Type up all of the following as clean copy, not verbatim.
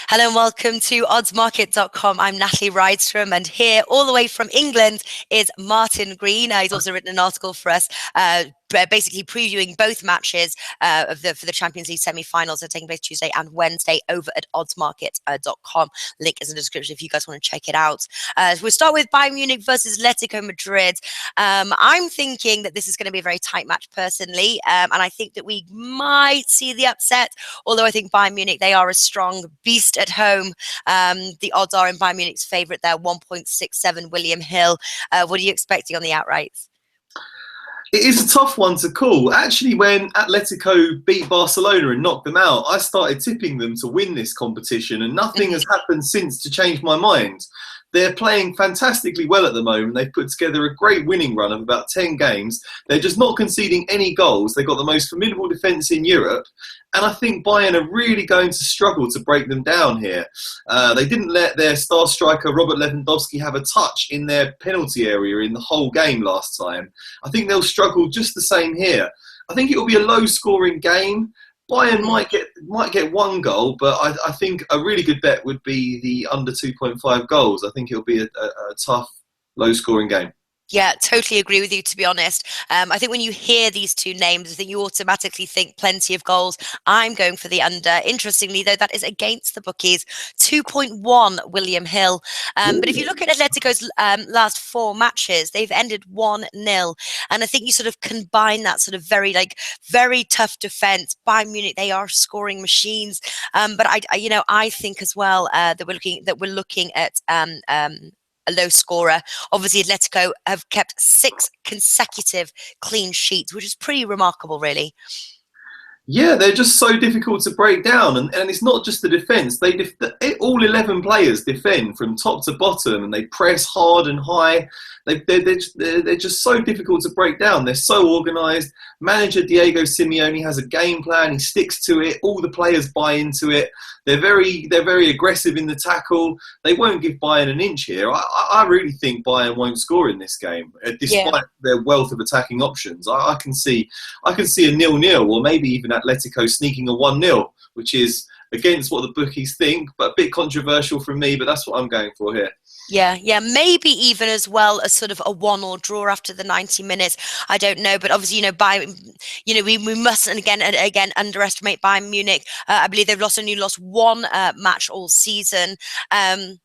Hello and welcome to Oddsmarket.com. I'm Natalie Rydstrom, and here all the way from England is Martin Green. He's also written an article for us basically previewing both matches for the Champions League semi-finals that are taking place Tuesday and Wednesday over at Oddsmarket.com. Link is in the description if you guys want to check it out. We'll start with Bayern Munich versus Atletico Madrid. I'm thinking that this is going to be a very tight match personally, and I think that we might see the upset, although I think Bayern Munich, they are a strong beast at home. The odds are in Bayern Munich's favourite there, 1.67 William Hill. What are you expecting on the outrights? It is a tough one to call. Actually, when Atletico beat Barcelona and knocked them out, I started tipping them to win this competition, and nothing has happened since to change my mind. They're playing fantastically well at the moment. They've put together a great winning run of about 10 games. They're just not conceding any goals. They've got the most formidable defence in Europe. And I think Bayern are really going to struggle to break them down here. They didn't let their star striker Robert Lewandowski have a touch in their penalty area in the whole game last time. I think they'll struggle just the same here. I think it will be a low-scoring game. Bayern might get one goal, but I think a really good bet would be the under 2.5 goals. I think it'll be a tough, low-scoring game. Yeah, totally agree with you, to be honest. I think when you hear these two names, I think you automatically think plenty of goals. I'm going for the under. Interestingly, though, that is against the bookies, 2.1 William Hill. But if you look at Atletico's last 4 matches, they've ended 1-0. And I think you sort of combine that sort of very tough defense. Bayern Munich, they are scoring machines. But I think as well that we're looking at a low scorer. Obviously, Atletico have kept 6 consecutive clean sheets, which is pretty remarkable, really. Yeah, they're just so difficult to break down, and it's not just the defence. All 11 players defend from top to bottom, and they press hard and high. They're just so difficult to break down. They're so organised. Manager Diego Simeone has a game plan. He sticks to it. All the players buy into it. They're very aggressive in the tackle. They won't give Bayern an inch here. I really think Bayern won't score in this game, despite their wealth of attacking options. I can see a 0-0, or maybe even Atletico sneaking a 1-0, which is against what the bookies think, but a bit controversial from me. But that's what I'm going for here. Yeah, maybe even as well as sort of a 1-1 draw after the 90 minutes. I don't know, but obviously, we mustn't again underestimate Bayern Munich. I believe they've only lost 1 match all season. Great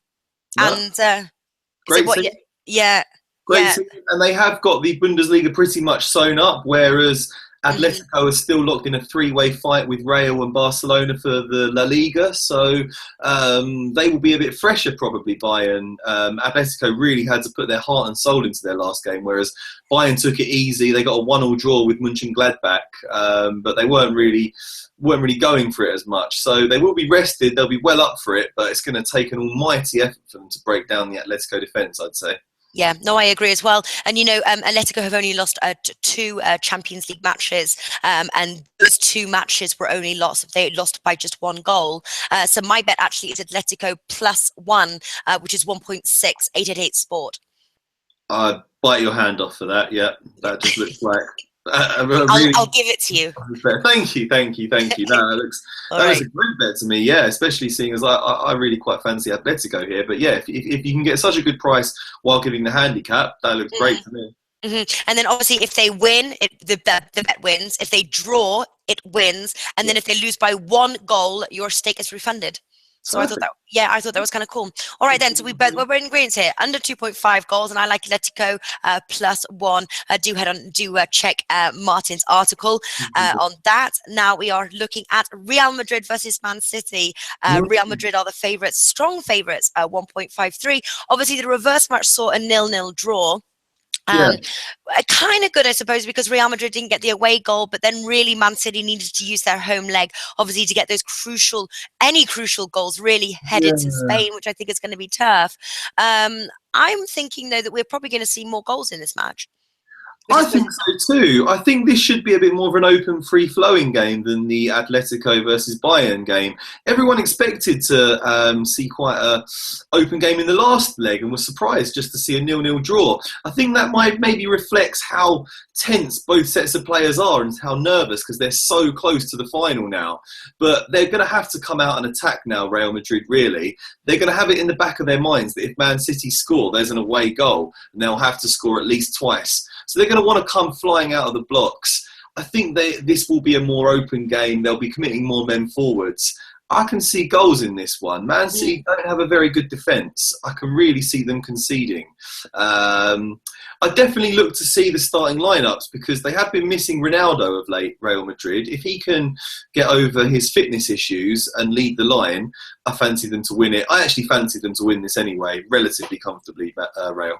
season. And they have got the Bundesliga pretty much sewn up, whereas Atletico are still locked in a 3-way fight with Real and Barcelona for the La Liga, so they will be a bit fresher probably, Bayern. Atletico really had to put their heart and soul into their last game, whereas Bayern took it easy. They got a 1-1 draw with Mönchengladbach, but they weren't really going for it as much. So they will be rested, they'll be well up for it, but it's going to take an almighty effort for them to break down the Atletico defence, I'd say. Yeah, no, I agree as well. And, Atletico have only lost 2 Champions League matches, and those 2 matches were only lost. They lost by just 1 goal. So my bet actually is Atletico +1, which is 1.6888 sport. I'd bite your hand off for that. Yeah, that just looks like... I'll give it to you. Thank you. No, that was a great bet to me. Yeah, especially seeing as I really quite fancy Atletico here. But yeah, if you can get such a good price while giving the handicap, that looks great to me. And then obviously, if they win, the bet wins. If they draw, it wins. And then if they lose by 1 goal, your stake is refunded. So I thought that was kind of cool. All right, then. So we're in agreement here. Under 2.5 goals, and I like Atletico +1. Do check Martin's article on that. Now we are looking at Real Madrid versus Man City. Real Madrid are the favourites, strong favourites, 1.53. Obviously, the reverse match saw a 0-0 draw. Kind of good, I suppose, because Real Madrid didn't get the away goal, but then really Man City needed to use their home leg, obviously, to get those crucial goals really headed to Spain, which I think is going to be tough. I'm thinking, though, that we're probably going to see more goals in this match. I think so too. I think this should be a bit more of an open, free-flowing game than the Atletico versus Bayern game. Everyone expected to see quite a open game in the last leg and was surprised just to see a 0-0 draw. I think that might maybe reflects how tense both sets of players are and how nervous, because they're so close to the final now. But they're going to have to come out and attack now, Real Madrid, really. They're going to have it in the back of their minds that if Man City score, there's an away goal, and they'll have to score at least twice. So they're going to want to come flying out of the blocks. I think this will be a more open game. They'll be committing more men forwards. I can see goals in this one. Man City don't have a very good defence. I can really see them conceding. I definitely look to see the starting lineups because they have been missing Ronaldo of late, Real Madrid. If he can get over his fitness issues and lead the line, I fancy them to win it. I actually fancy them to win this anyway, relatively comfortably, Real.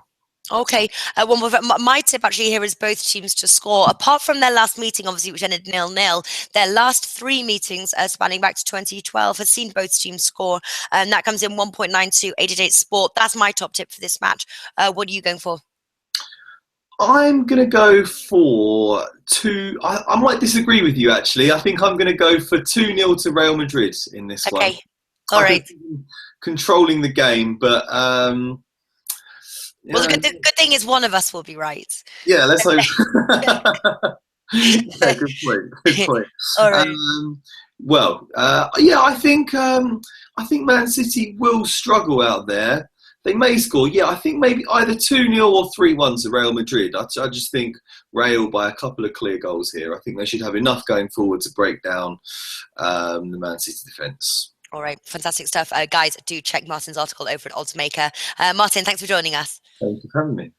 Okay, one more. My tip actually here is both teams to score. Apart from their last meeting, obviously, which ended 0-0, their last 3 meetings, spanning back to 2012, has seen both teams score. And that comes in 1.92, 888 Sport. That's my top tip for this match. What are you going for? I'm going to go for 2. I might disagree with you, actually. I think I'm going to go for 2-0 to Real Madrid in this one. Okay, all right. Controlling the game, but... well, the good thing is one of us will be right. Yeah, let's hope. Yeah, good point. Good point. All right. I think Man City will struggle out there. They may score. Yeah, I think maybe either 2-0 or 3-1 to Real Madrid. I just think Real by a couple of clear goals here. I think they should have enough going forward to break down the Man City defence. All right, fantastic stuff. Guys, do check Martin's article over at Oddsmaker. Martin, thanks for joining us. Thank you for having me.